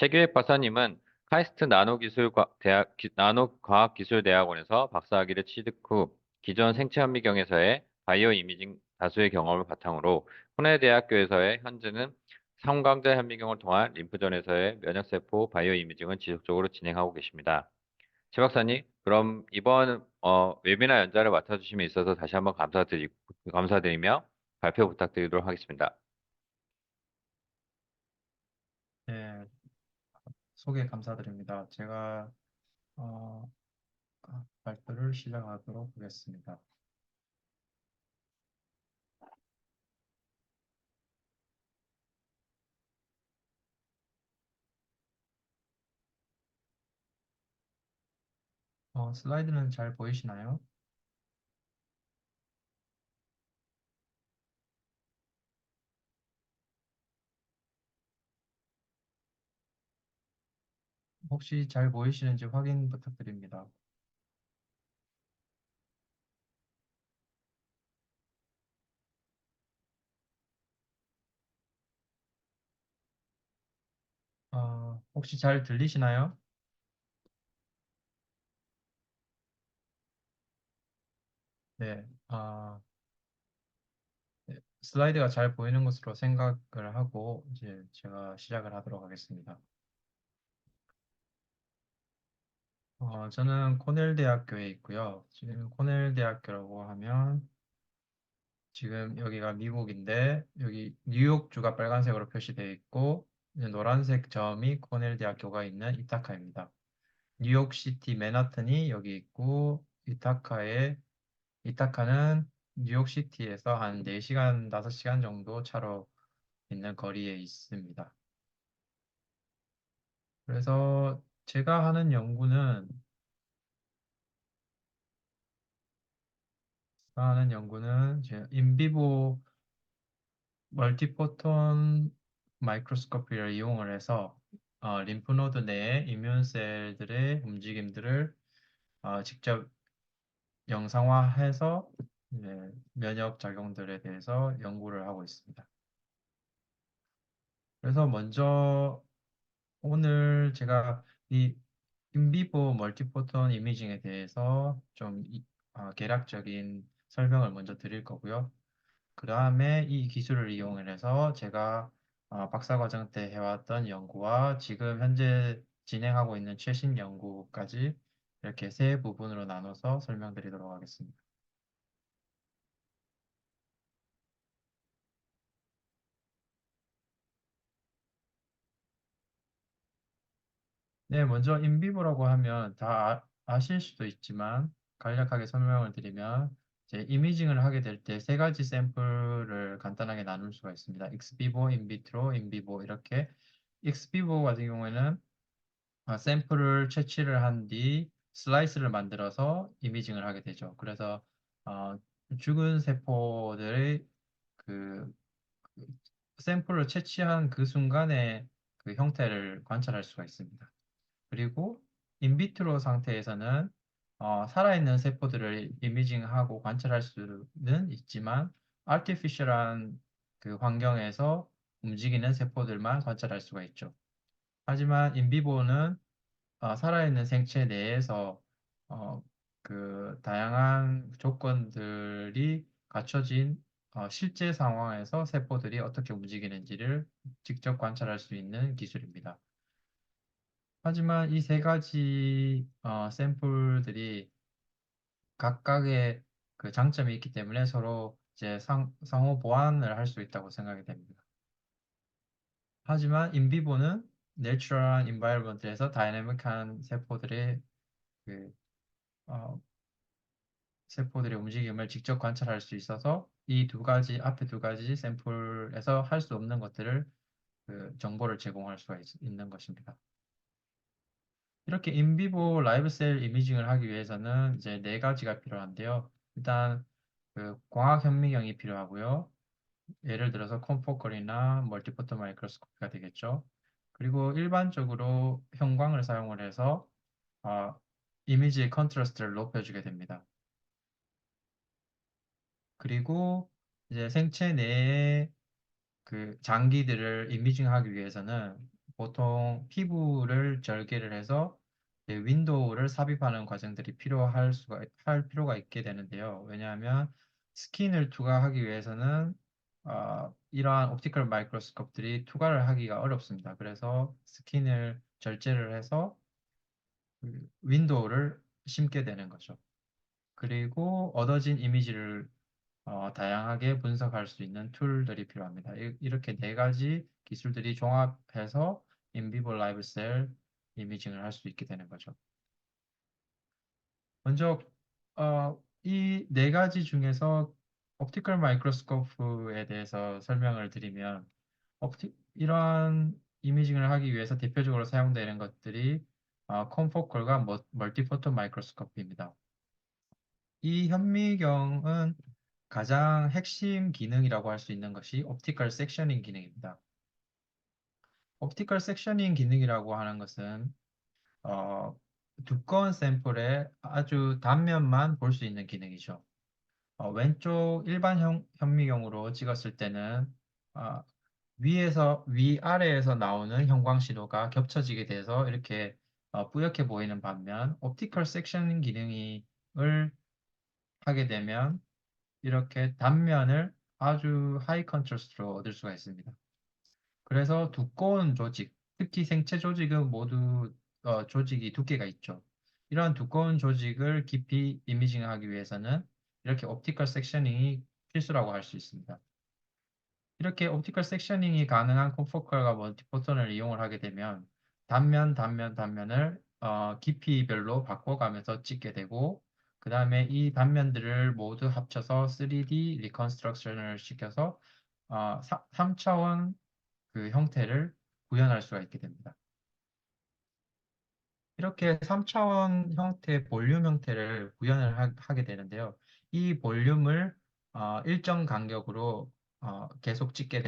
최규익 박사님은 카이스트 나노과학기술대학원에서 박사학위를 취득 후 기존 생체현미경에서의 바이오 이미징 다수의 경험을 바탕으로 코넬 대학교에서의 현재는 삼광자 현미경을 통한 림프전에서의 면역세포 바이오 이미징을 지속적으로 진행하고 계십니다. 최 박사님, 그럼 이번 웨비나 연좌를 맡아주심에 있어서 다시 한번 감사드리며 발표 부탁드리도록 하겠습니다. 네, 소개 감사드립니다. 제가 어, 발표를 시작하도록 하겠습니다. 슬라이드는 잘 보이시나요? 혹시 잘 보이시는지 확인 부탁드립니다. 혹시 잘 들리시나요? 네, 네, 슬라이드가 잘 보이는 것으로 생각을 하고 이제 제가 시작을 하도록 하겠습니다. 저는 코넬 대학교에 있고요. 지금 코넬 대학교라고 하면 지금 여기가 미국인데 여기 뉴욕주가 빨간색으로 표시되어 있고 이제 노란색 점이 코넬 대학교가 있는 이타카입니다. 뉴욕시티 맨하튼이 여기 있고 이타카는 뉴욕시티에서 한 4시간, 5시간 정도 차로 있는 거리에 있습니다. 그래서 제가 하는 연구는 이제 인비보 멀티포톤 마이크로스코피를 이용을 해서 림프노드 내에 이뮨셀들의 움직임들을 직접 영상화해서 이제 면역 작용들에 대해서 연구를 하고 있습니다. 그래서 먼저 오늘 제가 이 인비보 멀티포톤 이미징에 대해서 좀 개략적인 설명을 먼저 드릴 거고요. 그 다음에 이 기술을 이용해서 제가 박사과정 때 해왔던 연구와 지금 현재 진행하고 있는 최신 연구까지 이렇게 세 부분으로 나눠서 설명드리도록 하겠습니다. 네, 먼저 인비보라고 하면 다 아실 수도 있지만 간략하게 설명을 드리면 이제 이미징을 하게 될 때 세 가지 샘플을 간단하게 나눌 수가 있습니다. 익스비보, 인비트로, 인비보 이렇게 익스비보 같은 경우에는 샘플을 채취를 한 뒤 슬라이스를 만들어서 이미징을 하게 되죠. 그래서 어, 죽은 세포들의 그 샘플을 채취한 그 순간의 그 형태를 관찰할 수가 있습니다. 그리고 인비트로 상태에서는 살아있는 세포들을 이미징하고 관찰할 수는 있지만 아티피셜한 그 환경에서 움직이는 세포들만 관찰할 수가 있죠. 하지만 인비보는 살아있는 생체 내에서 어, 그 다양한 조건들이 갖춰진 실제 상황에서 세포들이 어떻게 움직이는지를 직접 관찰할 수 있는 기술입니다. 하지만 이 세 가지 샘플들이 각각의 그 장점이 있기 때문에 서로 이제 상호 보완을 할 수 있다고 생각이 됩니다. 하지만 인비보는 내추럴한 인바이러먼트에서 다이내믹한 그 어, 세포들의 움직임을 직접 관찰할 수 있어서 앞에 두 가지 샘플에서 할 수 없는 것들을 그 정보를 제공할 수가 있는 것입니다. 이렇게 인비보 라이브 셀 이미징을 하기 위해서는 이제 네 가지가 필요한데요. 일단 그 광학 현미경이 필요하고요. 예를 들어서 콘포컬이나 멀티포토 마이크로스코피가 되겠죠. 그리고 일반적으로 형광을 사용을 해서 어, 이미지의 컨트라스트를 높여주게 됩니다. 그리고 이제 생체 내의 그 장기들을 이미징하기 위해서는 보통 피부를 절개를 해서 이제 윈도우를 삽입하는 과정들이 할 필요가 있게 되는데요. 왜냐하면 스킨을 투과하기 위해서는 이러한 옵티컬 마이크로스코프들이 투과를 하기가 어렵습니다. 그래서 스킨을 절제를 해서 그 윈도우를 심게 되는 거죠. 그리고 얻어진 이미지를 다양하게 분석할 수 있는 툴들이 필요합니다. 이렇게 네 가지 기술들이 종합해서 인비보 라이브 셀 이미징을 할 수 있게 되는 거죠. 먼저 이 네 가지 중에서 옵티컬 마이크로스코프에 대해서 설명을 드리면 이러한 이미징을 하기 위해서 대표적으로 사용되는 것들이 콘포컬과 멀티포토 마이크로스코프입니다. 이 현미경은 가장 핵심 기능이라고 할 수 있는 것이 옵티컬 섹셔닝 기능입니다. 옵티컬 섹셔닝 기능이라고 하는 것은 어, 두꺼운 샘플의 아주 단면만 볼 수 있는 기능이죠. 왼쪽 일반 현미경으로 찍었을 때는 어, 위아래에서 나오는 형광 신호가 겹쳐지게 돼서 이렇게 뿌옇게 보이는 반면 옵티컬 섹셔닝 기능을 하게 되면 이렇게 단면을 아주 하이 컨트라스트로 얻을 수가 있습니다. 그래서 두꺼운 조직, 특히 생체 조직은 모두 조직이 두께가 있죠. 이러한 두꺼운 조직을 깊이 이미징하기 위해서는 이렇게 옵티컬 섹셔닝이 필수라고 할 수 있습니다. 이렇게 옵티컬 섹셔닝이 가능한 콘포컬과 멀티포톤을 이용을 하게 되면 단면을 깊이별로 바꿔가면서 찍게 되고 그 다음에 이 단면들을 모두 합쳐서 3D 리컨스트럭션을 시켜서 3차원 그 형태를 구현할 수가 있게 됩니다. 이렇게 3차원 형태, 볼륨 형태를 구현을 하게 되는데요. 이 볼륨을 일정 간격으로 계속 찍게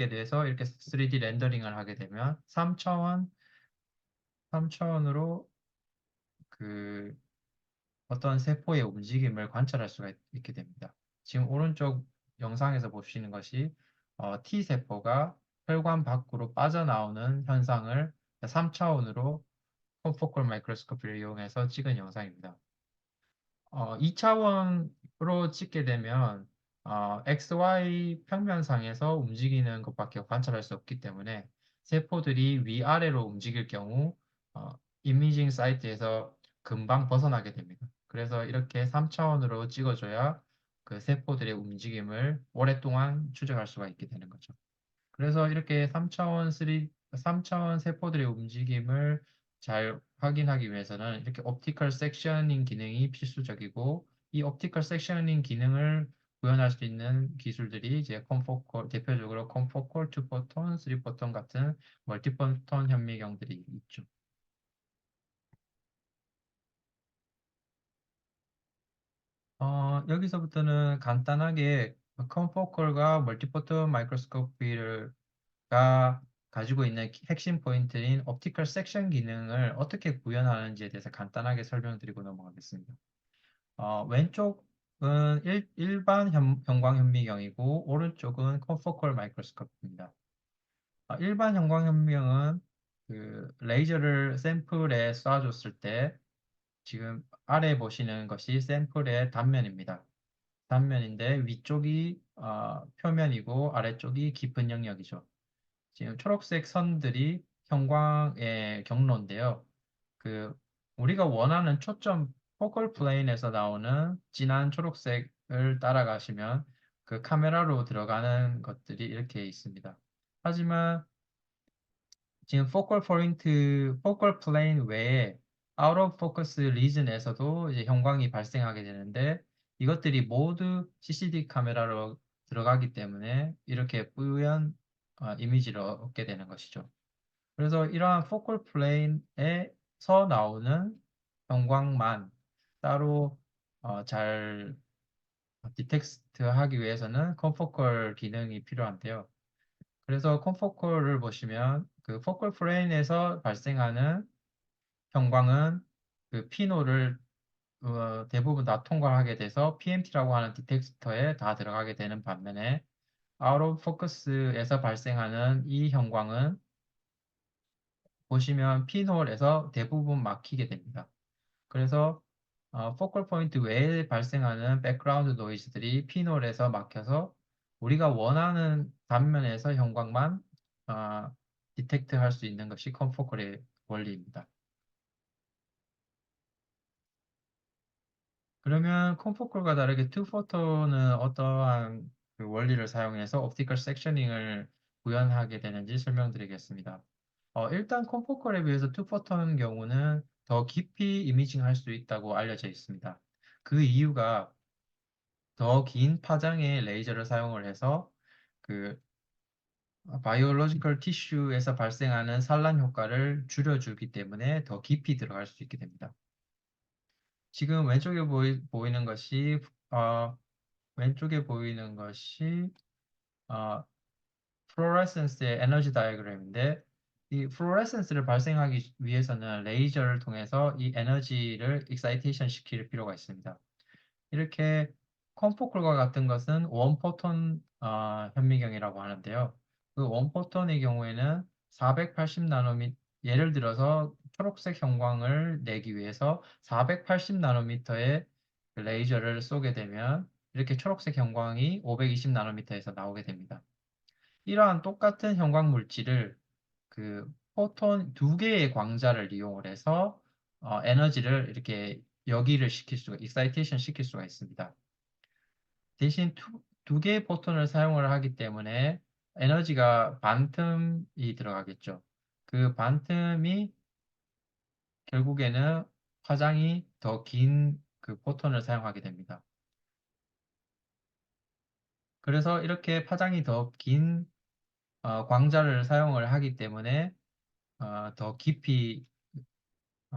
돼서 이렇게 3D 렌더링을 하게 되면 3차원으로 그 어떤 세포의 움직임을 관찰할 수가 게 됩니다. 지금 오른쪽 영상에서 보시는 것이 T세포가 혈관 밖으로 빠져나오는 현상을 3차원으로 콘포컬 마이크로스코피를 이용해서 찍은 영상입니다. 2차원으로 찍게 되면 XY 평면상에서 움직이는 것밖에 관찰할 수 없기 때문에 세포들이 위아래로 움직일 경우 어, 이미징 사이트에서 금방 벗어나게 됩니다. 그래서 이렇게 3차원으로 찍어줘야 그 세포들의 움직임을 오랫동안 추적할 수가 있게 되는 거죠. 그래서 이렇게 3차원 세포들의 움직임을 잘 확인하기 위해서는 이렇게 옵티컬 섹셔닝 기능이 필수적이고 이 옵티컬 섹셔닝 기능을 구현할 수 있는 기술들이 이제 대표적으로 콘포컬, 투포톤, 쓰리포톤 같은 멀티포톤 현미경들이 있죠. 여기서부터는 간단하게 콘포컬과 멀티포톤 마이크로스코피가 가지고 있는 핵심 포인트인 옵티컬 섹션 기능을 어떻게 구현하는지에 대해서 간단하게 설명드리고 넘어가겠습니다. 왼쪽은 일반 형광 현미경이고 오른쪽은 콘포컬 마이크로스코프입니다. 일반 형광 현미경은 그 레이저를 샘플에 쏴줬을 때 지금 아래 보시는 것이 샘플의 단면입니다. 단면인데 위쪽이 표면이고 아래쪽이 깊은 영역이죠. 지금 초록색 선들이 형광의 경로인데요. 그 우리가 원하는 초점 포컬 플레인에서 나오는 진한 초록색을 따라가시면 그 카메라로 들어가는 것들이 이렇게 있습니다. 하지만 지금 포컬 플레인 외에 아웃 오브 포커스 리즌에서도 이제 형광이 발생하게 되는데 이것들이 모두 CCD 카메라로 들어가기 때문에 이렇게 뿌연 이미지를 얻게 되는 것이죠. 그래서 이러한 포컬 플레인에서 나오는 형광만 따로 잘 디텍트 하기 위해서는 컨포컬 기능이 필요한데요. 그래서 콘포컬을 보시면 그 포컬 플레인에서 발생하는 형광은 그 피노를 대부분 다 통과하게 돼서 PMT라고 하는 디텍터에 다 들어가게 되는 반면에 아웃 오브 포커스에서 발생하는 이 형광은 보시면 핀홀에서 대부분 막히게 됩니다. 그래서 포컬 포인트 외에 발생하는 백그라운드 노이즈들이 핀홀에서 막혀서 우리가 원하는 단면에서 형광만 디텍트 할 수 있는 것이 컨포컬의 원리입니다. 그러면 콤포콜과 다르게 투포톤은 어떠한 그 원리를 사용해서 옵티컬 섹셔닝을 구현하게 되는지 설명드리겠습니다. 일단 콤포콜에 비해서 투포톤 경우는 더 깊이 이미징 할 수 있다고 알려져 있습니다. 그 이유가 더 긴 파장의 레이저를 사용을 해서 그 바이올로지컬 티슈에서 발생하는 산란 효과를 줄여주기 때문에 더 깊이 들어갈 수 있게 됩니다. 지금 보이는 것이 어, 왼쪽에 보이는 것이 어, 플로레센스의 에너지 다이어그램인데 이 플로레센스를 발생하기 위해서는 레이저를 통해서 이 에너지를 익사이테이션 시킬 필요가 있습니다. 이렇게 컴포클과 같은 것은 원포톤 현미경이라고 하는데요. 그 원포톤의 경우에는 480 나노미 예를 들어서 초록색 형광을 내기 위해서 480 나노미터의 레이저를 쏘게 되면 이렇게 초록색 형광이 520 나노미터에서 나오게 됩니다. 이러한 똑같은 형광 물질을 그 포톤 두 개의 광자를 이용을 해서 에너지를 이렇게 역이를 시킬 수가, 익사이테이션 시킬 수가 있습니다. 대신 두 개의 포톤을 사용을 하기 때문에 에너지가 반틈이 들어가겠죠. 그 반틈이 결국에는 파장이 더 긴 그 포톤을 사용하게 됩니다. 그래서 이렇게 파장이 더 긴 광자를 사용을 하기 때문에 더 깊이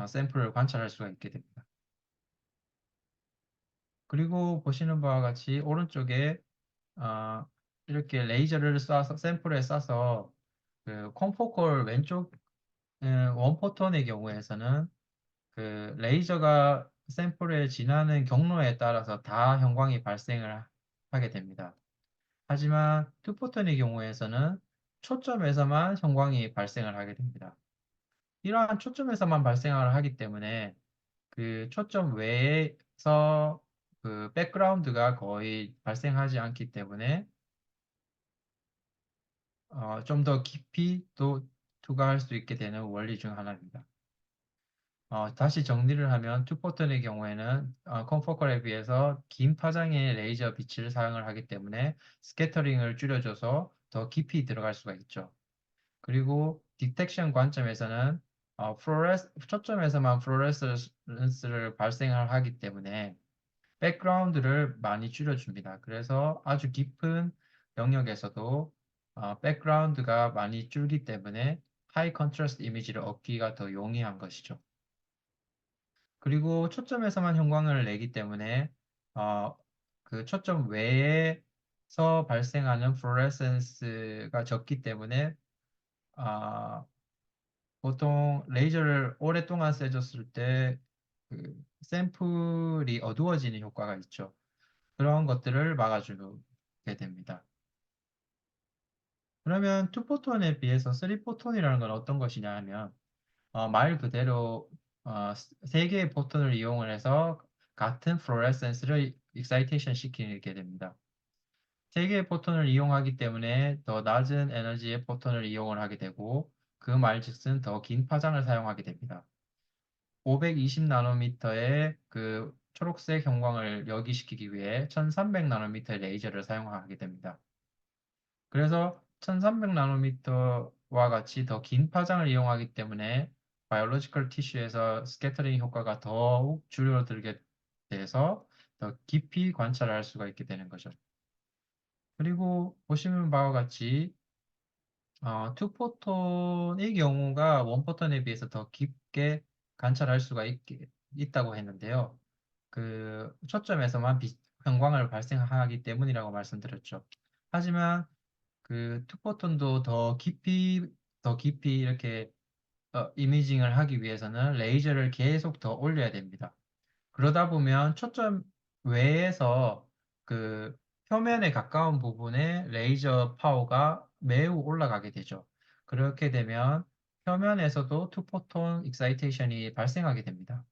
샘플을 관찰할 수가 있게 됩니다. 그리고 보시는 바와 같이 오른쪽에 어, 이렇게 레이저를 쏴서 샘플에 쏴서 그 콘포콜 왼쪽 원포톤의 경우에서는 그 레이저가 샘플에 지나는 경로에 따라서 다 형광이 발생을 하게 됩니다. 하지만 투포톤의 경우에서는 초점에서만 형광이 발생을 하게 됩니다. 이러한 초점에서만 발생을 하기 때문에 그 초점 외에서 그 백그라운드가 거의 발생하지 않기 때문에 좀 더 깊이 또 투과할 수 있게 되는 원리 중 하나입니다. 다시 정리를 하면 투포턴의 경우에는 컴포컬에 비해서 긴 파장의 레이저 빛을 사용을 하기 때문에 스캐터링을 줄여줘서 더 깊이 들어갈 수가 있죠. 그리고 디텍션 관점에서는 초점에서만 플로레센스를 발생을 하기 때문에 백그라운드를 많이 줄여줍니다. 그래서 아주 깊은 영역에서도 백그라운드가 많이 줄기 때문에 하이 컨트라스트 이미지를 얻기가 더 용이한 것이죠. 그리고 초점에서만 형광을 내기 때문에 어, 그 초점 외에서 발생하는 플로레센스가 적기 때문에 아, 보통 레이저를 오랫동안 쐬줬을 때 그 샘플이 어두워지는 효과가 있죠. 그런 것들을 막아주게 됩니다. 그러면 투포톤에 비해서 쓰리포톤이라는 건 어떤 것이냐 하면 말 그대로 세 개의 포톤을 이용을 해서 같은 플로레센스를 익사이테이션 시키게 됩니다. 세 개의 포톤을 이용하기 때문에 더 낮은 에너지의 포톤을 이용을 하게 되고 그 말즉슨 더 긴 파장을 사용하게 됩니다. 520 나노미터의 그 초록색 형광을 역이시키기 위해 1300 나노미터의 레이저를 사용하게 됩니다. 그래서 1300 나노미터와 같이 더 긴 파장을 이용하기 때문에 바이올로지컬 티슈에서 스캐터링 효과가 더욱 줄어들게 돼서 더 깊이 관찰할 수가 있게 되는 거죠. 그리고 보시는 바와 같이 투포톤의 경우가 원포톤에 비해서 더 깊게 관찰할 수가 있다고 했는데요. 그 초점에서만 형광을 발생하기 때문이라고 말씀드렸죠. 하지만 그 투포톤도 더 깊이 이렇게 이미징을 하기 위해서는 레이저를 계속 더 올려야 됩니다. 그러다 보면 초점 외에서 그 표면에 가까운 부분에 레이저 파워가 매우 올라가게 되죠. 그렇게 되면 표면에서도 투포톤 익사이테이션이 발생하게 됩니다.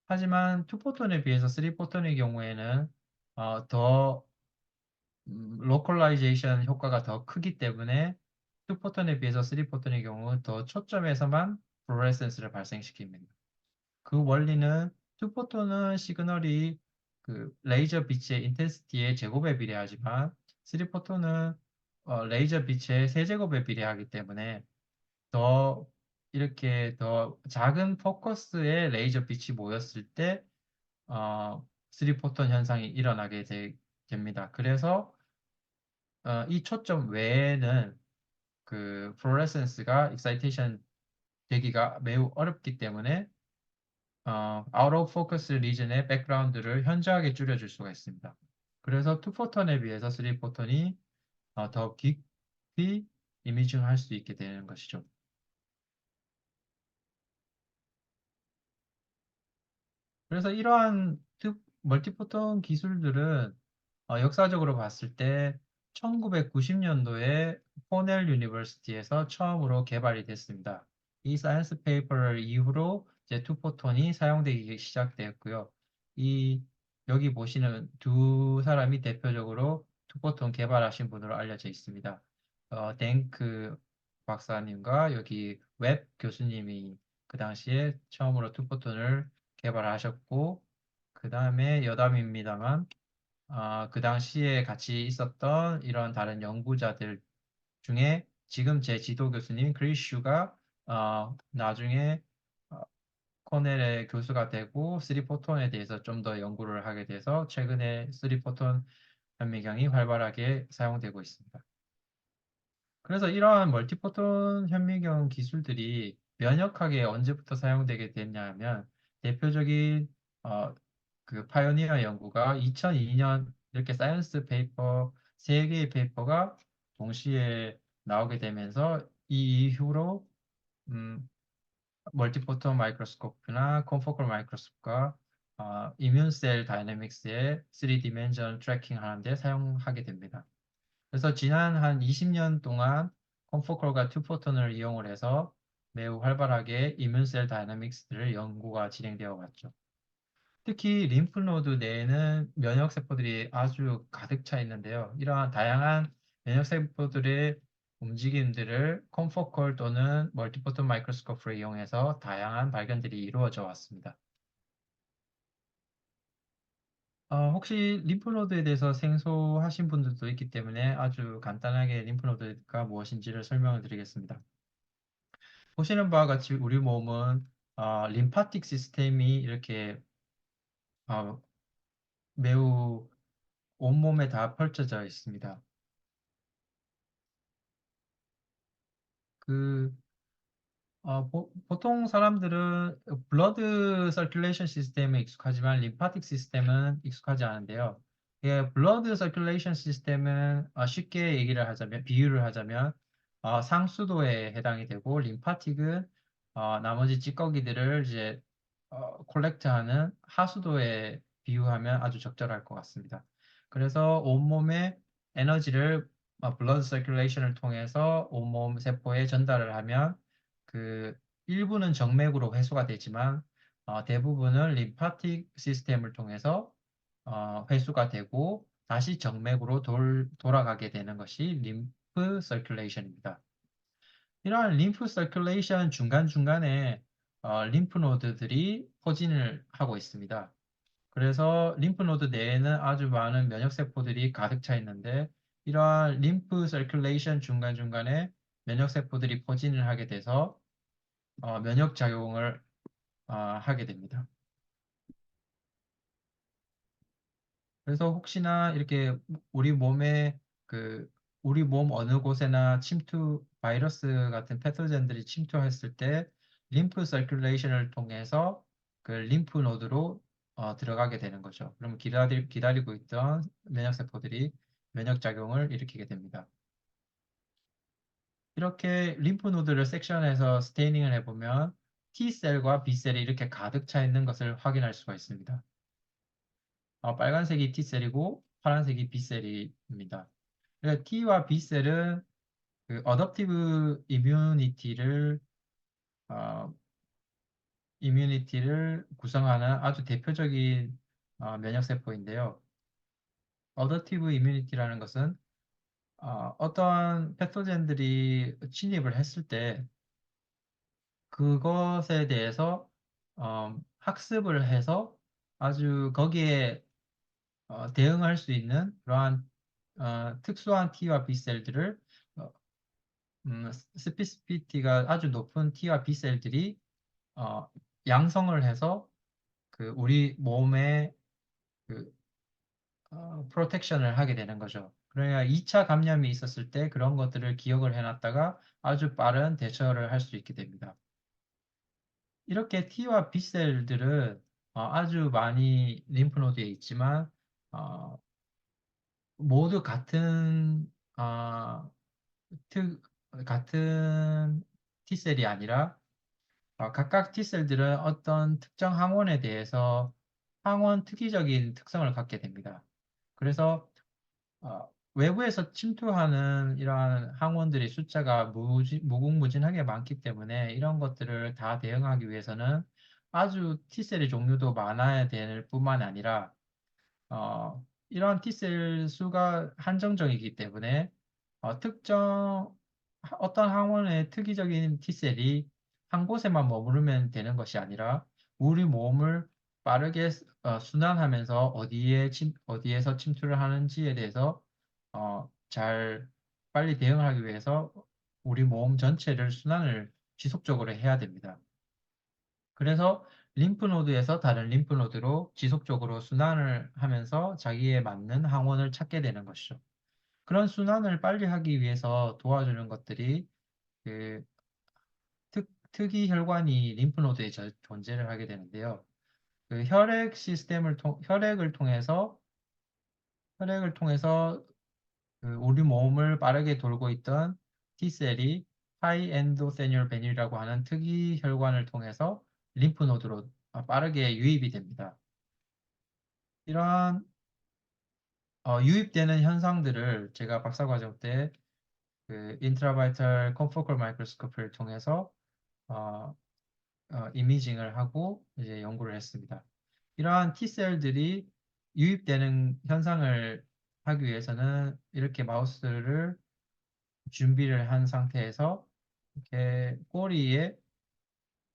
하지만 투포톤에 비해서 3포톤의 경우에는 더 로컬라이제이션 효과가 더 크기 때문에 2포톤에 비해서 3포톤의 경우 더 초점에서만 플로레센스를 발생시킵니다. 그 원리는 2포톤은 시그널이 그 레이저 빛의 인텐시티의 제곱에 비례하지만 3포톤은 레이저 빛의 세제곱에 비례하기 때문에 더 이렇게 더 작은 포커스의 레이저 빛이 모였을 때 3포톤 현상이 일어나게 됩니다. 그래서 이 초점 외에는 그 플로레센스가 익사이테이션 되기가 매우 어렵기 때문에 out of focus 리전의 백그라운드를 현저하게 줄여줄 수가 있습니다. 그래서 2포톤에 비해서 3포톤이 더 깊이 이미징할 수 있게 되는 것이죠. 그래서 이러한 멀티포톤 기술들은 역사적으로 봤을 때 1990년도에 코넬 유니버시티에서 처음으로 개발이 됐습니다. 이 사이언스 페이퍼를 이후로 이제 투포톤이 사용되기 시작되었고요. 이 여기 보시는 두 사람이 대표적으로 투포톤 개발하신 분으로 알려져 있습니다. 댕크 박사님과 여기 웹 교수님이 그 당시에 처음으로 투포톤을 개발하셨고, 그 다음에 여담입니다만 그 당시에 같이 있었던 이런 다른 연구자들 중에 지금 제 지도 교수님 크리슈가 나중에 어, 코넬의 교수가 되고 3포톤에 대해서 좀 더 연구를 하게 돼서 최근에 3포톤 현미경이 활발하게 사용되고 있습니다. 그래서 이러한 멀티포톤 현미경 기술들이 면역학에 언제부터 사용되게 됐냐 하면 대표적인 어, 그 파이오니어 연구가 2002년 이렇게 사이언스 페이퍼 세 개의 페이퍼가 동시에 나오게 되면서 이 이후로 음, 멀티포톤 마이크로스코프나 콘포컬 마이크로스코프가 이뮨셀 다이내믹스의 3디멘전 트래킹 하는 데 사용하게 됩니다. 그래서 지난 한 20년 동안 컴포컬과 투포턴을 이용을 해서 매우 활발하게 이뮨셀 다이내믹스를 연구가 진행되어 왔죠. 특히 림프노드 내에는 면역세포들이 아주 가득 차 있는데요. 이러한 다양한 면역세포들의 움직임들을 컴포컬 또는 멀티포톤 마이크로스코프를 이용해서 다양한 발견들이 이루어져 왔습니다. 혹시 림프노드에 대해서 생소하신 분들도 있기 때문에 아주 간단하게 림프노드가 무엇인지를 설명을 드리겠습니다. 보시는 바와 같이 우리 몸은 림파틱 시스템이 이렇게 어, 매우 온몸에 다 펼쳐져 있습니다. 그 보통 사람들은 블러드 서큘레이션 시스템에 익숙하지만 림파틱 시스템은 익숙하지 않은데요. 예, 블러드 서큘레이션 시스템은 쉽게 얘기를 하자면 비유를 하자면 상수도에 해당이 되고 림파틱은 나머지 찌꺼기들을 이제 콜렉트하는 하수도에 비유하면 아주 적절할 것 같습니다. 그래서 온몸에 에너지를 블러드 서큘레이션을 통해서 온몸 세포에 전달을 하면 그 일부는 정맥으로 회수가 되지만 대부분은 림파틱 시스템을 통해서 회수가 되고 다시 정맥으로 돌아가게 되는 것이 림프 서큘레이션입니다. 이러한 림프 서큘레이션 중간중간에 림프 노드들이 포진을 하고 있습니다. 그래서 림프 노드 내에는 아주 많은 면역 세포들이 가득 차 있는데 이러한 림프 서큘레이션 중간중간에 면역 세포들이 포진을 하게 돼서 면역 작용을 하게 됩니다. 그래서 혹시나 이렇게 우리 몸에 그 우리 몸 어느 곳에나 바이러스 같은 패토젠들이 침투했을 때 림프 서큘레이션을 통해서 그 림프 노드로 들어가게 되는 거죠. 그럼 기다리고 있던 면역 세포들이 면역 작용을 일으키게 됩니다. 이렇게 림프 노드를 섹션해서 스테이닝을 해보면 T셀과 B셀이 이렇게 가득 차 있는 것을 확인할 수가 있습니다. 빨간색이 T셀이고 파란색이 B셀입니다. 그래서 T와 B셀은 그 어댑티브 이뮤니티를 어, 이뮤니티를 구성하는 아주 대표적인 면역세포인데요. 어더티브 이뮤니티라는 것은 어떤 패토젠들이 침입을 했을 때 그것에 대해서 학습을 해서 아주 거기에 대응할 수 있는 그러한 특수한 T와 B셀들을 어, 스피시피티가 아주 높은 T와 B셀들이 어, 양성을 해서 그 우리 몸에 그 프로텍션을 하게 되는 거죠. 그러니까 2차 감염이 있었을 때 그런 것들을 기억을 해놨다가 아주 빠른 대처를 할 수 있게 됩니다. 이렇게 T와 B셀들은 아주 많이 림프노드에 있지만 어, 모두 트, 같은 T셀이 아니라 각각 T셀들은 어떤 특정 항원에 대해서 항원 특이적인 특성을 갖게 됩니다. 그래서 외부에서 침투하는 이러한 항원들의 숫자가 무궁무진하게 많기 때문에 이런 것들을 다 대응하기 위해서는 아주 T셀의 종류도 많아야 될 뿐만 아니라 이러한 T셀 수가 한정적이기 때문에 어떤 항원의 특이적인 T셀이 한 곳에만 머무르면 되는 것이 아니라 우리 몸을 빠르게 순환하면서 어디에서 침투를 하는지에 대해서 잘 빨리 대응하기 위해서 우리 몸 전체를 순환을 지속적으로 해야 됩니다. 그래서 림프노드에서 다른 림프노드로 지속적으로 순환을 하면서 자기에 맞는 항원을 찾게 되는 것이죠. 그런 순환을 빨리 하기 위해서 도와주는 것들이 그 특이 혈관이 림프노드에 존재를 하게 되는데요. 그 혈액을 통해서 그 우리 몸을 빠르게 돌고 있던 T셀이 하이 엔도세뉴얼 베닐이라고 하는 특이 혈관을 통해서 림프노드로 빠르게 유입이 됩니다. 이러한 유입되는 현상들을 제가 박사과정 때 그 인트라바이탈 콘포컬 마이크로스코프를 통해서 어, 이미징을 하고 이제 연구를 했습니다. 이러한 T셀들이 유입되는 현상을 하기 위해서는 이렇게 마우스를 준비를 한 상태에서 이렇게 꼬리에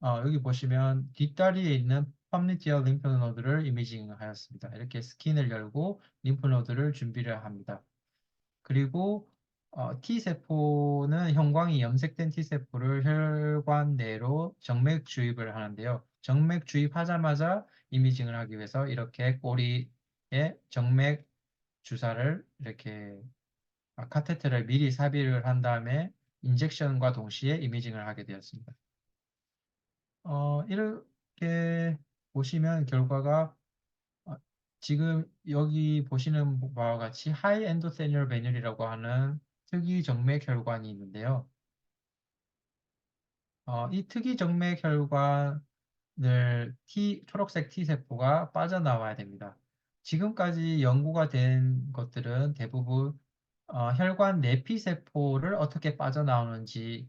여기 보시면 뒷다리에 있는 팝니티어 림프노드를 이미징하였습니다. 이렇게 스킨을 열고 림프노드를 준비를 합니다. 그리고 T세포는 형광이 염색된 T세포를 혈관 내로 정맥 주입을 하는데요. 정맥 주입하자마자 이미징을 하기 위해서 이렇게 꼬리에 정맥 주사를 이렇게 카테ter를 미리 삽입을 한 다음에 인젝션과 동시에 이미징을 하게 되었습니다. 이렇게 보시면 결과가 어, 지금 여기 보시는 바와 같이 하이 엔도세니얼 베듈이라고 하는 특이 정맥 혈관이 있는데요. 이 특이 정맥 혈관을 초록색 T세포가 빠져나와야 됩니다. 지금까지 연구가 된 것들은 대부분 혈관 내피세포를 어떻게 빠져나오는지에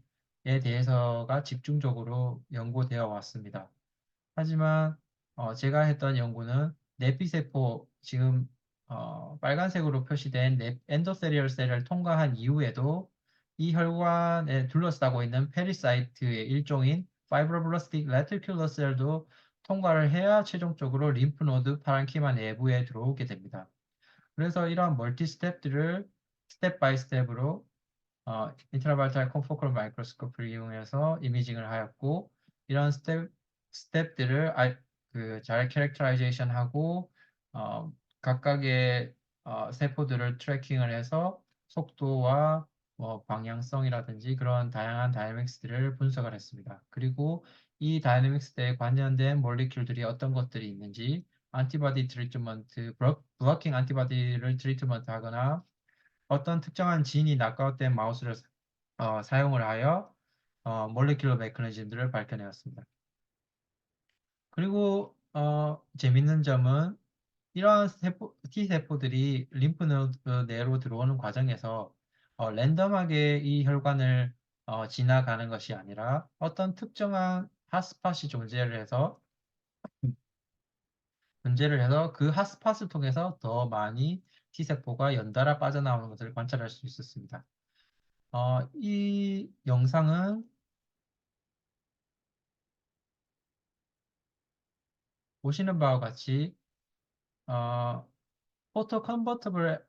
대해서가 집중적으로 연구되어 왔습니다. 하지만 제가 했던 연구는 내피세포 지금 빨간색으로 표시된 엔도세리얼 셀을 통과한 이후에도 이 혈관에 둘러싸고 있는 페리사이트의 일종인 파이브로블라스틱 레티큘러 셀도 통과를 해야 최종적으로 림프노드 파란키마 내부에 들어오게 됩니다. 그래서 이러한 멀티 스텝들을 스텝 바이 스텝으로 인트라발탈 콘포컬 마이크로스코프를 이용해서 이미징을 하였고 이런 스텝들을 잘 캐릭터라이제이션 하고 각각의 세포들을 트래킹을 해서 속도와 뭐 방향성이라든지 그런 다양한 다이내믹스들을 분석을 했습니다. 그리고 이 다이내믹스에 관련된 몰리큘들이 어떤 것들이 있는지 안티바디 트리트먼트, 블러킹 안티바디를 트리트먼트 하거나 어떤 특정한 진이 낙과된 마우스를 사용을 하여 몰레큘러 메커니즘들을 밝혀내었습니다. 그리고 재밌는 점은 이러한 T세포들이 림프노드 내로 들어오는 과정에서 랜덤하게 이 혈관을 지나가는 것이 아니라 어떤 특정한 핫스팟이 존재를 해서 그 핫스팟을 통해서 더 많이 T세포가 연달아 빠져나오는 것을 관찰할 수 있었습니다. 이 영상은 보시는 바와 같이 어, 포토 컨버터블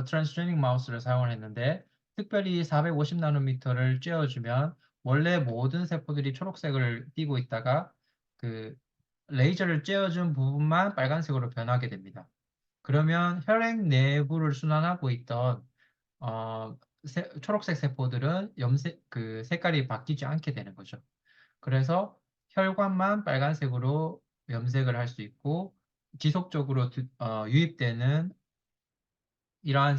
트랜스제닉 마우스를 사용을 했는데 특별히 450 나노미터를 쬐어주면 원래 모든 세포들이 초록색을 띠고 있다가 그 레이저를 쬐어준 부분만 빨간색으로 변하게 됩니다. 그러면 혈액 내부를 순환하고 있던 초록색 세포들은 그 색깔이 바뀌지 않게 되는 거죠. 그래서 혈관만 빨간색으로 염색을 할 수 있고 지속적으로 유입되는 이러한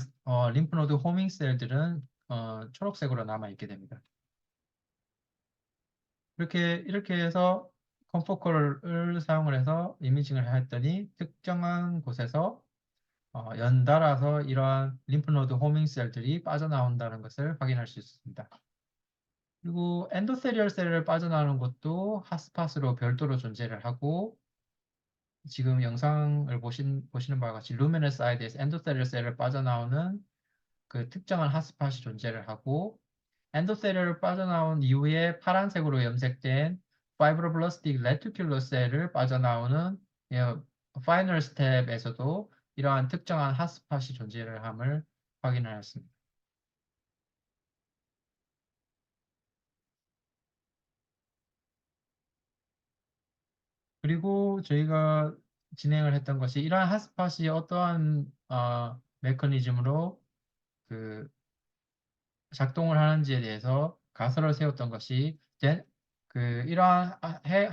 림프노드 호밍 셀들은 초록색으로 남아 있게 됩니다. 이렇게 해서 컴포컬을 사용을 해서 이미징을 했더니 특정한 곳에서 연달아서 이러한 림프노드 호밍 셀들이 빠져나온다는 것을 확인할 수 있습니다. 그리고 엔도세리얼 셀을 빠져나오는 것도 핫스팟으로 별도로 존재를 하고 지금 영상을 보시는 바와 같이 루미너스 사이드에서 엔도세리얼 셀을 빠져나오는 그 특정한 핫스팟이 존재를 하고 엔도세리얼을 빠져나온 이후에 파란색으로 염색된 파이브로블라스틱 레티큘러 셀을 빠져나오는 파이널 스텝에서도 이러한 특정한 핫스팟이 존재를 함을 확인하였습니다. 그리고 저희가 진행을 했던 것이 이러한 핫스팟이 어떠한 메커니즘으로 그 작동을 하는지에 대해서 가설을 세웠던 것이 이러한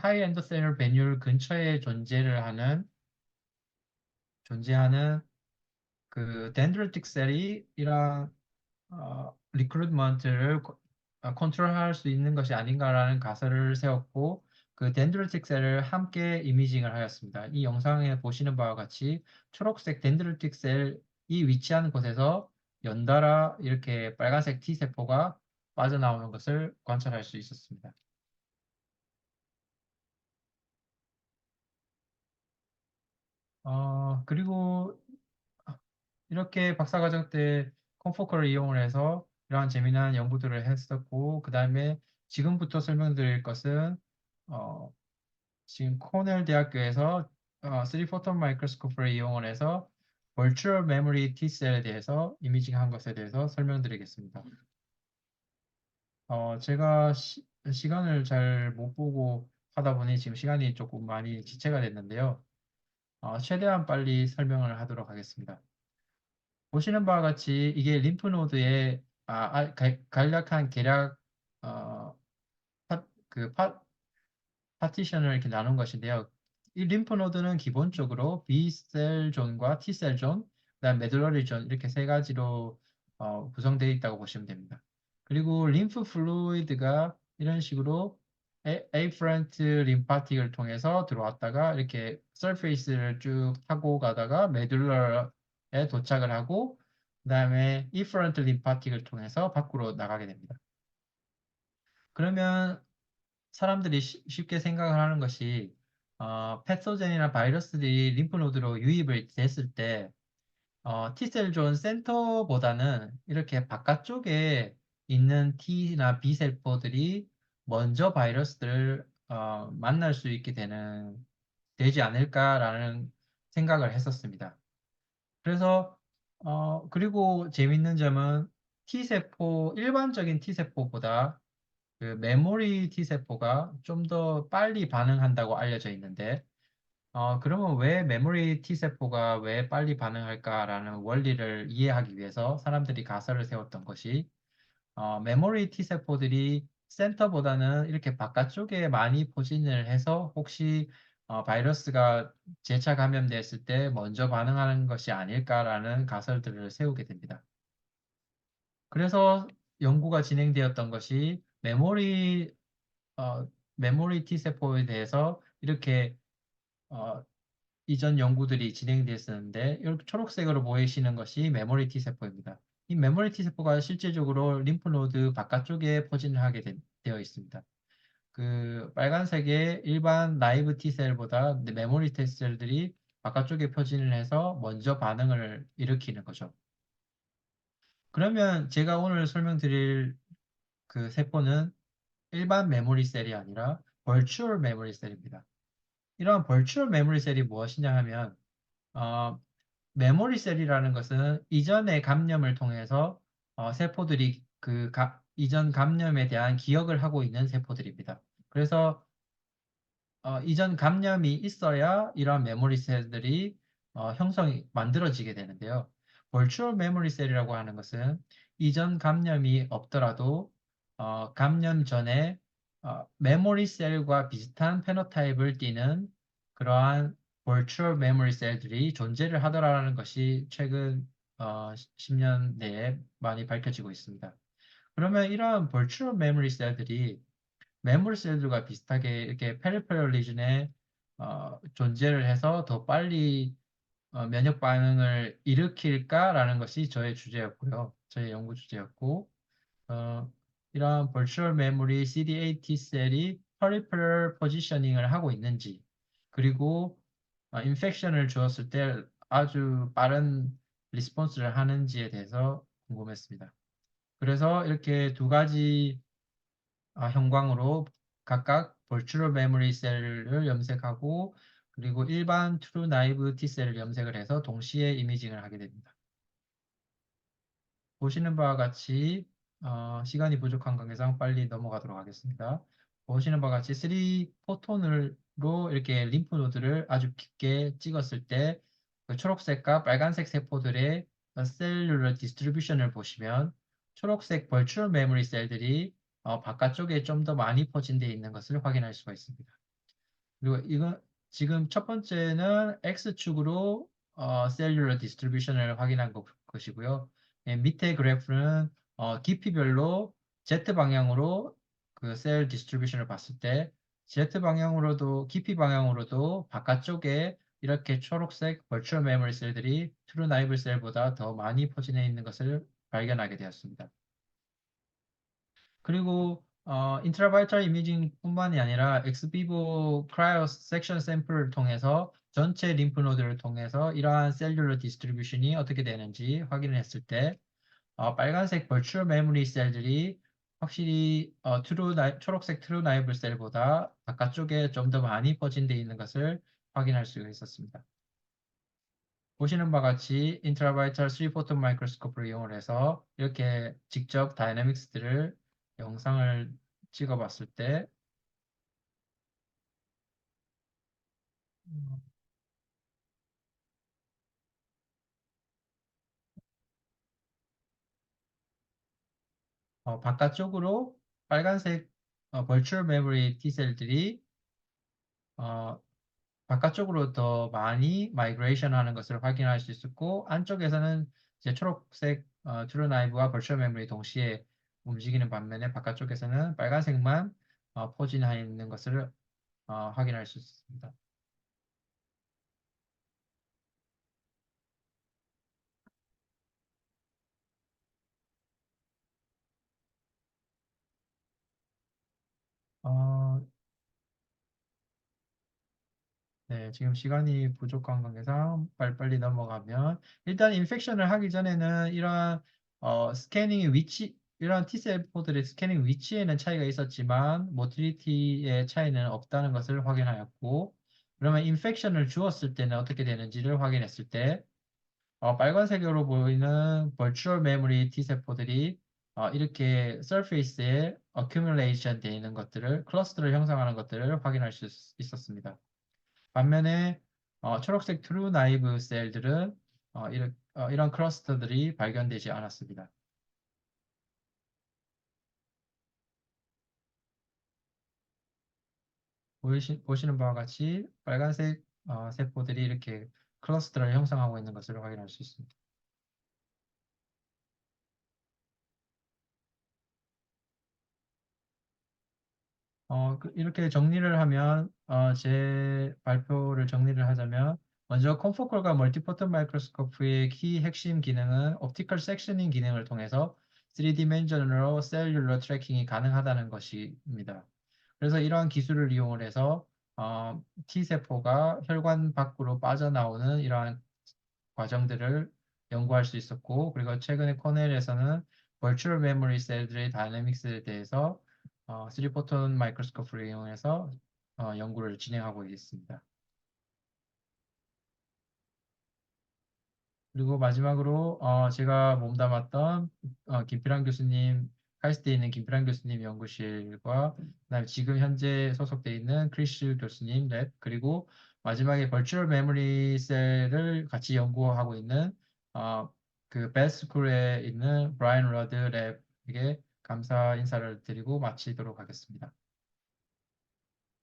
하이엔드 셀 배율 근처에 존재하는 그 덴드리틱 셀이 이러한 리크루트먼트를 컨트롤할 수 있는 것이 아닌가라는 가설을 세웠고 그 덴드리틱 셀을 함께 이미징을 하였습니다. 이 영상에 보시는 바와 같이 초록색 덴드리틱 셀이 위치하는 곳에서 연달아 이렇게 빨간색 T세포가 빠져나오는 것을 관찰할 수 있었습니다. 그리고 이렇게 박사과정 때 컴포커를 이용을 해서 이러한 재미난 연구들을 했었고, 그 다음에 지금부터 설명드릴 것은 어, 지금 코넬 대학교에서 3포톤 마이크로스코프를 이용을 해서 벌추얼 메모리 T셀에 대해서 이미징한 것에 대해서 설명드리겠습니다. 제가 시간을 잘 못 보고 하다 보니 지금 시간이 조금 많이 지체가 됐는데요. 최대한 빨리 설명을 하도록 하겠습니다. 보시는 바와 같이 이게 림프노드의 간략한 계략 어, 파티션을 이렇게 나눈 것인데요. 이 림프노드는 기본적으로 B셀 존과 T셀 존, 그다음 메듈러리 존 이렇게 세 가지로 구성되어 있다고 보시면 됩니다. 그리고 림프 플루이드가 이런 식으로 에이프런트 림파틱을 통해서 들어왔다가 이렇게 서페이스를 쭉 타고 가다가 메듈러에 도착을 하고 그다음에 이프런트 림파틱을 통해서 밖으로 나가게 됩니다. 그러면 사람들이 쉽게 생각을 하는 것이 패소젠이나 바이러스들이 림프노드로 유입을 됐을 때 T셀 존 센터보다는 이렇게 바깥쪽에 있는 T나 B 셀포들이 먼저 바이러스들을 만날 수 있게 되지 않을까라는 생각을 했었습니다. 그래서 그리고 재밌는 점은 일반적인 T세포보다 그 메모리 T세포가 좀 더 빨리 반응한다고 알려져 있는데, 그러면 왜 메모리 T세포가 왜 빨리 반응할까라는 원리를 이해하기 위해서 사람들이 가설을 세웠던 것이, 메모리 T세포들이 센터보다는 이렇게 바깥쪽에 많이 포진을 해서 혹시 바이러스가 재차 감염됐을 때 먼저 반응하는 것이 아닐까라는 가설들을 세우게 됩니다. 그래서 연구가 진행되었던 것이 메모리 T세포에 대해서 이렇게 어, 이전 연구들이 진행됐었는데 이렇게 초록색으로 보이시는 것이 메모리 T세포입니다. 이 메모리 T세포가 실제적으로 림프노드 바깥쪽에 포진을 되어 있습니다. 그 빨간색의 일반 나이브 T셀보다 메모리 T셀들이 바깥쪽에 포진을 해서 먼저 반응을 일으키는 거죠. 그러면 제가 오늘 설명드릴 그 세포는 일반 메모리 셀이 아니라 벌추얼 메모리 셀입니다. 이러한 벌추얼 메모리 셀이 무엇이냐 하면 어, 메모리 셀이라는 것은 이전의 감염을 통해서 세포들이 이전 감염에 대한 기억을 하고 있는 세포들입니다. 그래서 이전 감염이 있어야 이러한 메모리 셀들이 형성이 만들어지게 되는데요. 벌추얼 메모리 셀이라고 하는 것은 이전 감염이 없더라도 감염 전에 메모리 셀과 비슷한 페노타입을 띠는 그러한 벌추얼 메모리 셀들이 존재를 하더라는 것이 최근 10년 내에 많이 밝혀지고 있습니다. 그러면 이러한 벌추얼 메모리 셀들이 매물 셀들과 비슷하게 이렇게 페리페럴 리전에 존재를 해서 더 빨리 면역 반응을 일으킬까라는 것이 저의 주제였고요. 저의 연구 주제였고, 어, 이러한 벌추얼 메모리 CD8 T셀이 페리페럴 포지셔닝을 하고 있는지, 그리고 인펙션을 주었을 때 아주 빠른 리스폰스를 하는지에 대해서 궁금했습니다. 그래서 이렇게 두 가지 형광으로 각각 벌추럴 메모리 셀을 염색하고 그리고 일반 트루 나이브 T셀을 염색을 해서 동시에 이미징을 하게 됩니다. 보시는 바와 같이 시간이 부족한 관계상 빨리 넘어가도록 하겠습니다. 보시는 바와 같이 3 포톤으로 이렇게 림프 노드를 아주 깊게 찍었을 때 그 초록색과 빨간색 세포들의 셀룰러 디스트리뷰션을 보시면 초록색 벌추럴 메모리 셀들이 바깥쪽에 좀 더 많이 포진되어 있는 것을 확인할 수가 있습니다. 그리고 이건 지금 첫 번째는 X축으로 셀룰러 디스트리뷰션을 확인한 것이고요. 밑에 그래프는 깊이별로 Z 방향으로 그 셀 디스트리뷰션을 봤을 때 Z 방향으로도 깊이 방향으로도 바깥쪽에 이렇게 초록색 버추얼 메모리 셀들이 트루 나이블 셀보다 더 많이 포진해 있는 것을 발견하게 되었습니다. 그리고 인트라바이탈 이미징뿐만이 아니라 엑스비보 크라이오 섹션 샘플을 통해서 전체 림프 노드를 통해서 이러한 셀룰러 디스트리뷰션이 어떻게 되는지 확인을 했을 때 빨간색 벌추얼 메모리 셀들이 확실히 초록색 트루 나이블 셀보다 바깥쪽에 좀 더 많이 퍼진되어 있는 것을 확인할 수가 있었습니다. 보시는 바와 같이 인트라바이탈 3포톤 마이크로스코프를 이용을 해서 이렇게 직접 다이내믹스들을 영상을 찍어 봤을 때 바깥쪽으로 빨간색 벌추얼 메모리 T셀들이 어, 바깥쪽으로 더 많이 마이그레이션 하는 것을 확인할 수 있었고 안쪽에서는 이제 초록색 트루 나이브와 벌추얼 메모리 동시에 움직이는 반면에 바깥쪽에서는 빨간색만 포진하여 있는 것을 확인할 수 있습니다. 어, 네, 지금 시간이 부족한 관계상 빨리빨리 넘어가면 일단 인펙션을 하기 전에는 스캐닝의 위치, 이러한 T셀포들의 스캐닝 위치에는 차이가 있었지만 모틸리티의 차이는 없다는 것을 확인하였고 그러면 인펙션을 주었을 때는 어떻게 되는지를 확인했을 때 빨간색으로 보이는 버추얼 메모리 T세포들이 이렇게 서페이스에 어큐뮬레이션 되어 있는 것들을 클러스터를 형성하는 것들을 확인할 수 있었습니다. 반면에 초록색 트루 나이브 셀들은 이런 클러스터들이 발견되지 않았습니다. 보시는 바와 같이 빨간색 세포들이 이렇게 클러스터를 형성하고 있는 것을 확인할 수 있습니다. 이렇게 정리를 하면 제 발표를 정리를 하자면 먼저 콘포컬과 멀티포톤 마이크로스코프의 키 핵심 기능은 옵티컬 섹셔닝 기능을 통해서 3디멘전으로 셀룰러 트래킹이 가능하다는 것입니다. 그래서 이러한 기술을 이용을 해서 T세포가 혈관 밖으로 빠져나오는 이러한 과정들을 연구할 수 있었고, 그리고 최근에 코넬에서는 버추얼 메모리 셀들의 다이내믹스에 대해서 3포톤 마이크로스코프를 이용해서 연구를 진행하고 있습니다. 그리고 마지막으로 제가 몸담았던 김필환 교수님, 카이스트에 있는 김필환 교수님 연구실과 그다음에 지금 현재 소속돼 있는 크리스 교수님 랩, 그리고 마지막에 버추얼 메모리 셀을 같이 연구하고 있는 그 베스쿨에 있는 브라이언 러드 랩에게 감사 인사를 드리고 마치도록 하겠습니다.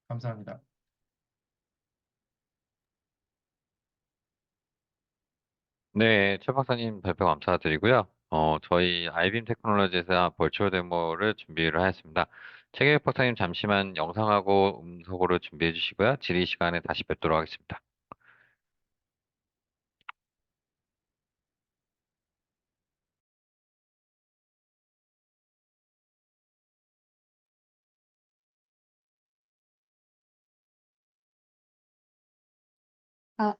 감사합니다. 네, 최 박사님 발표 감사드리고요. 저희 아이빔 테크놀로지에서 벌추얼 데모를 준비를 하였습니다. 최계혁 박사님 잠시만 영상하고 음성으로 준비해 주시고요. 질의 시간에 다시 뵙도록 하겠습니다. 아,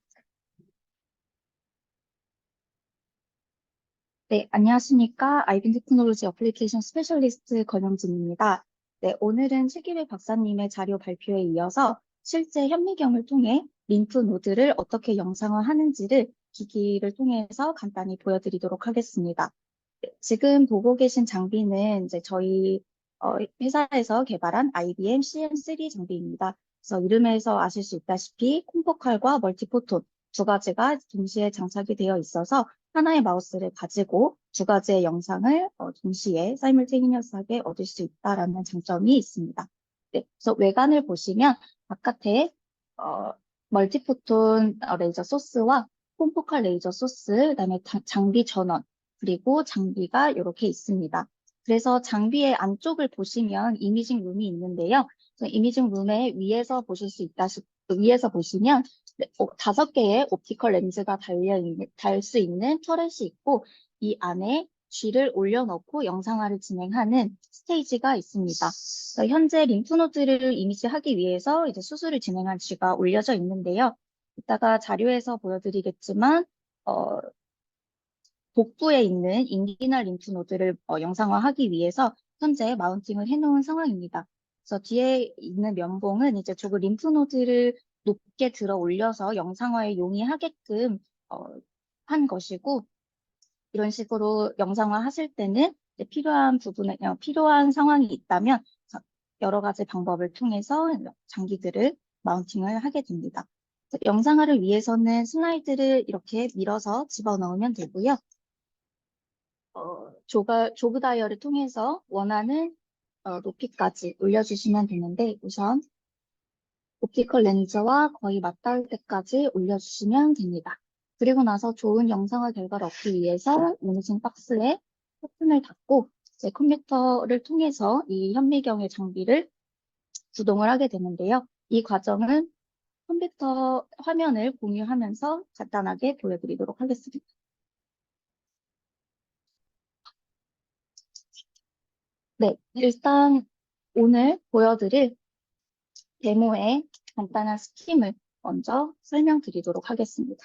네, 안녕하십니까. 아이빈 테크놀로지 어플리케이션 스페셜리스트 권영진입니다. 네, 오늘은 최기배 박사님의 자료 발표에 이어서 실제 현미경을 통해 림프 노드를 어떻게 영상화하는지를 기기를 통해서 간단히 보여드리도록 하겠습니다. 네, 지금 보고 계신 장비는 이제 저희 회사에서 개발한 IBM CM3 장비입니다. 그래서 이름에서 아실 수 있다시피 콤포칼과 멀티포톤 두 가지가 동시에 장착이 되어 있어서 하나의 마우스를 가지고 두 가지의 영상을 동시에 사이멀테이니어스하게 얻을 수 있다라는 장점이 있습니다. 네, 그래서 외관을 보시면 바깥에 어, 멀티포톤 레이저 소스와 콤포칼 레이저 소스, 그다음에 장비 전원, 그리고 장비가 이렇게 있습니다. 그래서 장비의 안쪽을 보시면 이미징 룸이 있는데요. 그래서 이미징 룸의 위에서 보실 수 있다시피 위에서 보시면 5개의 옵티컬 렌즈가 달 수 있는 터렛이 있고 이 안에 G를 올려놓고 영상화를 진행하는 스테이지가 있습니다. 현재 림프노드를 이미지하기 위해서 이제 수술을 진행한 G가 올려져 있는데요. 이따가 자료에서 보여드리겠지만 복부에 있는 인기나 림프노드를 영상화하기 위해서 현재 마운팅을 해놓은 상황입니다. 그래서 뒤에 있는 면봉은 이제 조금 림프노드를 높게 들어 올려서 영상화에 용이하게끔 어, 한 것이고, 이런 식으로 영상화 하실 때는 이제 필요한 상황이 있다면 여러 가지 방법을 통해서 장기들을 마운팅을 하게 됩니다. 영상화를 위해서는 슬라이드를 이렇게 밀어서 집어넣으면 되고요. 조그 다이얼을 통해서 원하는 높이까지 올려주시면 되는데 우선 옵티컬 렌즈와 거의 맞닿을 때까지 올려주시면 됩니다. 그리고 나서 좋은 영상화 결과를 얻기 위해서 이미징 박스에 버튼을 닫고 이제 컴퓨터를 통해서 이 현미경의 장비를 구동을 하게 되는데요. 이 과정은 컴퓨터 화면을 공유하면서 간단하게 보여드리도록 하겠습니다. 네, 일단 오늘 보여드릴 데모의 간단한 스킴을 먼저 설명드리도록 하겠습니다.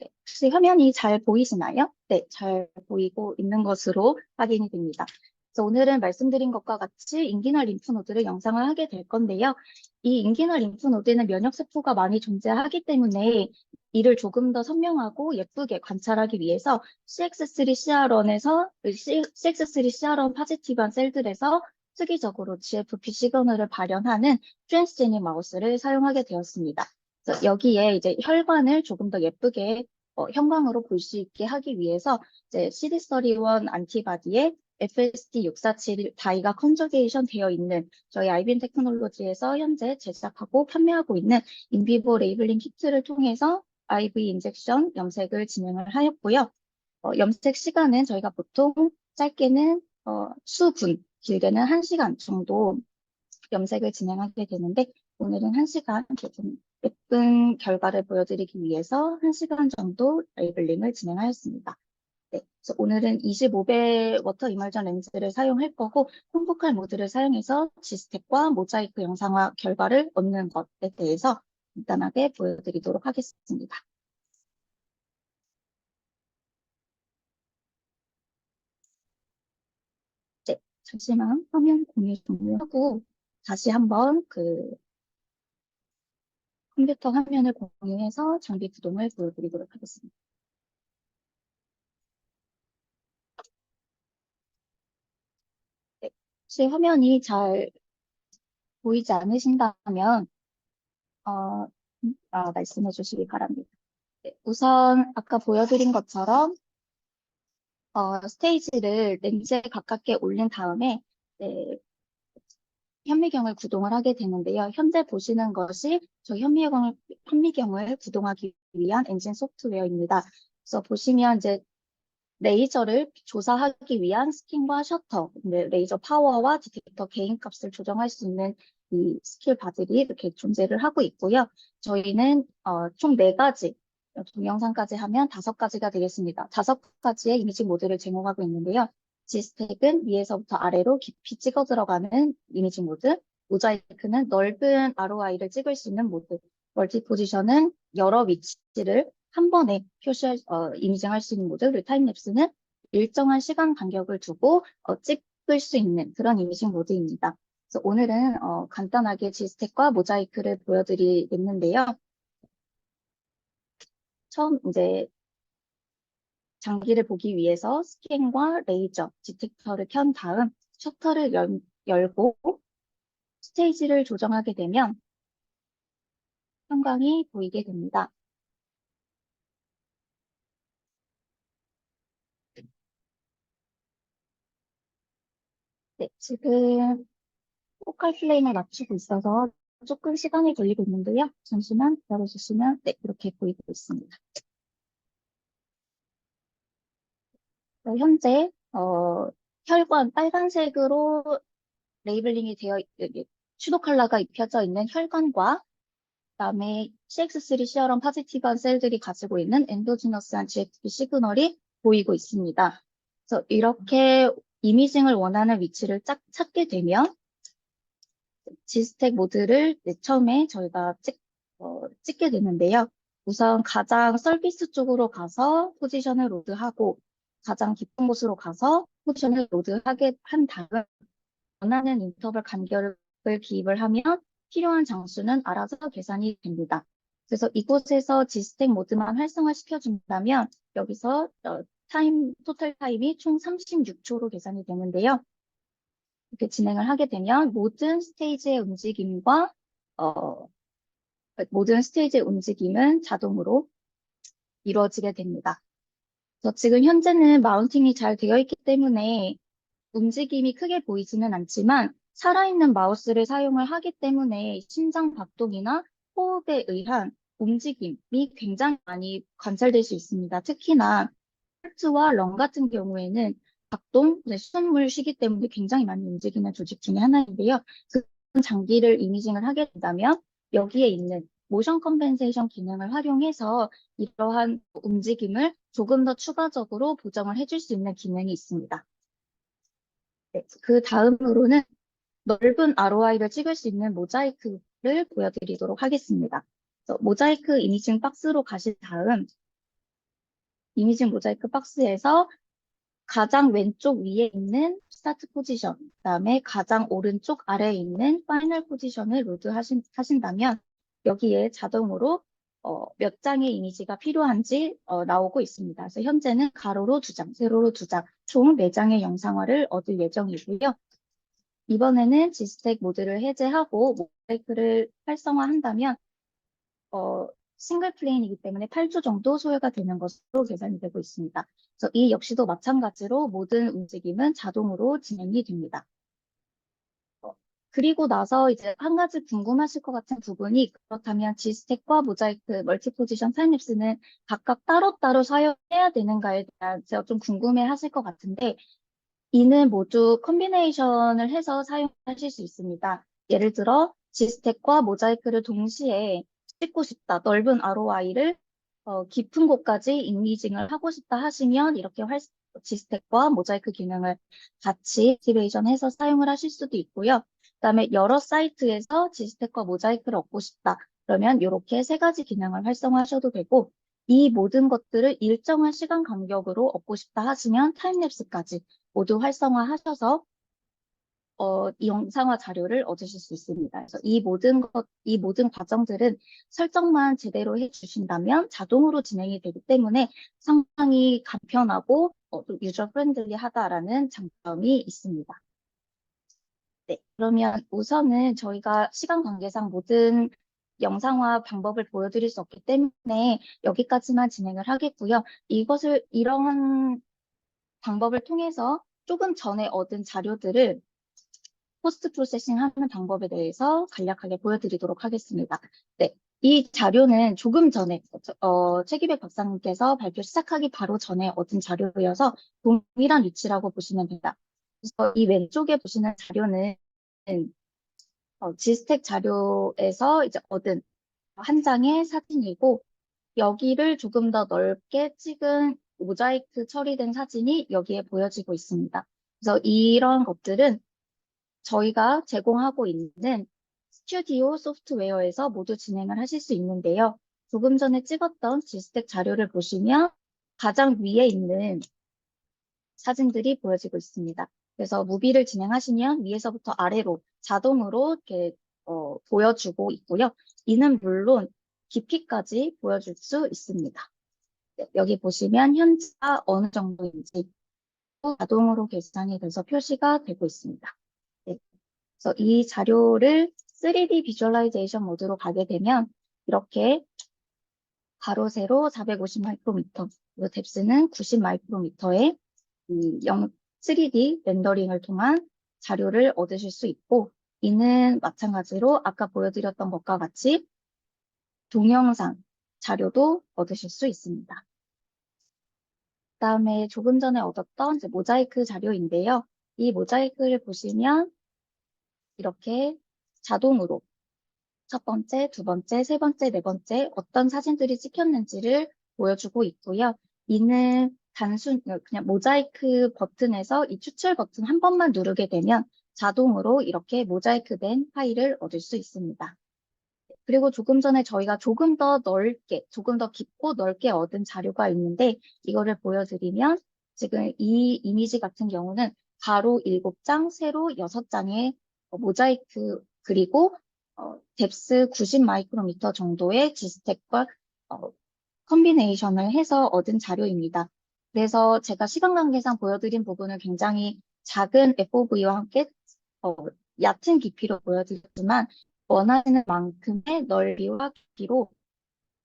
네, 혹시 화면이 잘 보이시나요? 네, 잘 보이고 있는 것으로 확인이 됩니다. 그래서 오늘은 말씀드린 것과 같이 인기널 림프노드를 영상을 하게 될 건데요. 이 인기널 림프노드에는 면역세포가 많이 존재하기 때문에 이를 조금 더 선명하고 예쁘게 관찰하기 위해서 CX3CR1에서 CX3CR1 파지티브한 셀들에서 특이적으로 GFP 시그널을 발현하는 트랜스제닉 마우스를 사용하게 되었습니다. 그래서 여기에 이제 혈관을 조금 더 예쁘게 형광으로 볼 수 있게 하기 위해서 이제 CD31 안티바디에 FST647 다이가 컨저게이션 되어 있는 저희 아이빈 테크놀로지에서 현재 제작하고 판매하고 있는 인비보 레이블링 키트를 통해서 IV 인젝션 염색을 진행을 하였고요. 염색 시간은 저희가 보통 짧게는 수분, 길게는 1시간 정도 염색을 진행하게 되는데 오늘은 1시간 좀 예쁜 결과를 보여드리기 위해서 1시간 정도 레이블링을 진행하였습니다. 네, 그래서 오늘은 25배 워터 이멀전 렌즈를 사용할 거고 콩보칼 모드를 사용해서 지스텍과 모자이크 영상화 결과를 얻는 것에 대해서 간단하게 보여드리도록 하겠습니다. 네, 잠시만 화면 공유 종료하고 다시 한번 컴퓨터 화면을 공유해서 장비 구동을 보여드리도록 하겠습니다. 네, 혹시 화면이 잘 보이지 않으신다면 말씀해 주시기 바랍니다. 네, 우선 아까 보여드린 것처럼 스테이지를 렌즈에 가깝게 올린 다음에 네, 현미경을 구동을 하게 되는데요. 현재 보시는 것이 저 현미경을 구동하기 위한 엔진 소프트웨어입니다. 그래서 보시면 이제 레이저를 조사하기 위한 스킨과 셔터, 레이저 파워와 디텍터 개인 값을 조정할 수 있는 이 스킬 바들이 이렇게 존재를 하고 있고요. 저희는 총 4가지, 동영상까지 하면 5가지가 되겠습니다. 5가지의 이미지 모드를 제공하고 있는데요. 지스텍은 위에서부터 아래로 깊이 찍어 들어가는 이미지 모드, 모자이크는 넓은 ROI를 찍을 수 있는 모드, 멀티 포지션은 여러 위치를 한 번에 이미징할 수 있는 모드, 그리고 타임랩스는 일정한 시간 간격을 두고 찍을 수 있는 그런 이미징 모드입니다. 그래서 오늘은 간단하게 지스텍과 모자이크를 보여드리겠는데요. 처음 이제 장비를 보기 위해서 스캔과 레이저, 디텍터를 켠 다음 셔터를 열고 스테이지를 조정하게 되면 형광이 보이게 됩니다. 네, 지금 포칼 플레임을 맞추고 있어서 조금 시간이 걸리고 있는데요. 잠시만 기다려주시면 네, 이렇게 보이고 있습니다. 현재 혈관 빨간색으로 레이블링이 되어 슈도 컬러가 입혀져 있는 혈관과 그다음에 CX3 시어럼 파지티브한 셀들이 가지고 있는 엔도지너스한 GFP 시그널이 보이고 있습니다. 그래서 이렇게 이미징을 원하는 위치를 찾게 되면 지스텍 모드를 처음에 저희가 찍게 되는데요. 우선 가장 서비스 쪽으로 가서 포지션을 로드하고 가장 깊은 곳으로 가서 포지션을 로드하게 한 다음 원하는 인터벌 간격을 기입을 하면 필요한 장수는 알아서 계산이 됩니다. 그래서 이곳에서 지스텍 모드만 활성화시켜 준다면 여기서 토탈 타임이 총 36초로 계산이 되는데요. 이렇게 진행을 하게 되면 모든 스테이지의 움직임은 자동으로 이루어지게 됩니다. 그래서 지금 현재는 마운팅이 잘 되어 있기 때문에 움직임이 크게 보이지는 않지만 살아있는 마우스를 사용을 하기 때문에 심장 박동이나 호흡에 의한 움직임이 굉장히 많이 관찰될 수 있습니다. 특히나 하트와 런 같은 경우에는 박동, 숨을 쉬기 때문에 굉장히 많이 움직이는 조직 중에 하나인데요. 그 장기를 이미징을 하게 된다면 여기에 있는 모션 컴펜세이션 기능을 활용해서 이러한 움직임을 조금 더 추가적으로 보정을 해줄 수 있는 기능이 있습니다. 네, 그 다음으로는 넓은 ROI를 찍을 수 있는 모자이크를 보여드리도록 하겠습니다. 그래서 모자이크 이미징 박스로 가신 다음 이미징 모자이크 박스에서 가장 왼쪽 위에 있는 스타트 포지션, 그다음에 가장 오른쪽 아래에 있는 파이널 포지션을 로드하신다면 여기에 자동으로 몇 장의 이미지가 필요한지 나오고 있습니다. 그래서 현재는 가로로 2장, 세로로 2장, 총 4장의 영상화를 얻을 예정이고요. 이번에는 지스텍 모드를 해제하고 모자이크를 활성화한다면 싱글 플레인이기 때문에 8주 정도 소요가 되는 것으로 계산이 되고 있습니다. 그래서 이 역시도 마찬가지로 모든 움직임은 자동으로 진행이 됩니다. 그리고 나서 이제 한 가지 궁금하실 것 같은 부분이 그렇다면 지스텍과 모자이크, 멀티포지션 타임랩스는 각각 따로따로 사용해야 되는가에 대한 제가 좀 궁금해 하실 것 같은데 이는 모두 컨비네이션을 해서 사용하실 수 있습니다. 예를 들어 지스텍과 모자이크를 동시에 찍고 싶다, 넓은 ROI를 깊은 곳까지 이미징을 하고 싶다 하시면 이렇게 지스택과 모자이크 기능을 같이 액티베이션해서 사용을 하실 수도 있고요. 그다음에 여러 사이트에서 지스택과 모자이크를 얻고 싶다. 그러면 이렇게 세 가지 기능을 활성화하셔도 되고 이 모든 것들을 일정한 시간 간격으로 얻고 싶다 하시면 타임랩스까지 모두 활성화하셔서 이 영상화 자료를 얻으실 수 있습니다. 그래서 이 모든 과정들은 설정만 제대로 해주신다면 자동으로 진행이 되기 때문에 상당히 간편하고 좀 유저 프렌들리하다라는 장점이 있습니다. 네, 그러면 우선은 저희가 시간 관계상 모든 영상화 방법을 보여드릴 수 없기 때문에 여기까지만 진행을 하겠고요. 이러한 방법을 통해서 조금 전에 얻은 자료들을 포스트 프로세싱 하는 방법에 대해서 간략하게 보여드리도록 하겠습니다. 네, 이 자료는 조금 전에 최기백 박사님께서 발표 시작하기 바로 전에 얻은 자료여서 동일한 위치라고 보시면 됩니다. 그래서 이 왼쪽에 보시는 자료는 지스택 자료에서 이제 얻은 한 장의 사진이고 여기를 조금 더 넓게 찍은 모자이크 처리된 사진이 여기에 보여지고 있습니다. 그래서 이런 것들은 저희가 제공하고 있는 스튜디오 소프트웨어에서 모두 진행을 하실 수 있는데요. 조금 전에 찍었던 지스택 자료를 보시면 가장 위에 있는 사진들이 보여지고 있습니다. 그래서 무비를 진행하시면 위에서부터 아래로 자동으로 이렇게 보여주고 있고요. 이는 물론 깊이까지 보여줄 수 있습니다. 네, 여기 보시면 현재가 어느 정도인지 자동으로 계산이 돼서 표시가 되고 있습니다. 네, 그래서 이 자료를 3D 비주얼라이제이션 모드로 가게 되면 이렇게 가로 세로 450 마이크로미터, 그리고 뎁스는 90 마이크로미터의 3D 렌더링을 통한 자료를 얻으실 수 있고 이는 마찬가지로 아까 보여드렸던 것과 같이 동영상 자료도 얻으실 수 있습니다. 그다음에 조금 전에 얻었던 이제 모자이크 자료인데요. 이 모자이크를 보시면 이렇게 자동으로 첫 번째, 두 번째, 세 번째, 네 번째 어떤 사진들이 찍혔는지를 보여주고 있고요. 이는 그냥 모자이크 버튼에서 이 추출 버튼 한 번만 누르게 되면 자동으로 이렇게 모자이크된 파일을 얻을 수 있습니다. 그리고 조금 전에 저희가 조금 더 깊고 넓게 얻은 자료가 있는데 이거를 보여드리면 지금 이 이미지 같은 경우는 가로 7장, 세로 6장의 모자이크 그리고 뎁스 90 마이크로미터 정도의 지스택과 컨비네이션을 해서 얻은 자료입니다. 그래서 제가 시간 관계상 보여드린 부분은 굉장히 작은 FOV와 함께 얕은 깊이로 보여드렸지만 원하시는 만큼의 넓이와 깊이로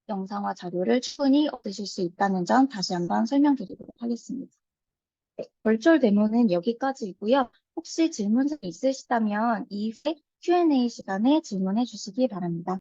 영상화 자료를 충분히 얻으실 수 있다는 점 다시 한번 설명드리도록 하겠습니다. 네, 벌초얼 데모는 여기까지이고요. 혹시 질문 있으시다면 이후에 Q&A 시간에 질문해 주시기 바랍니다.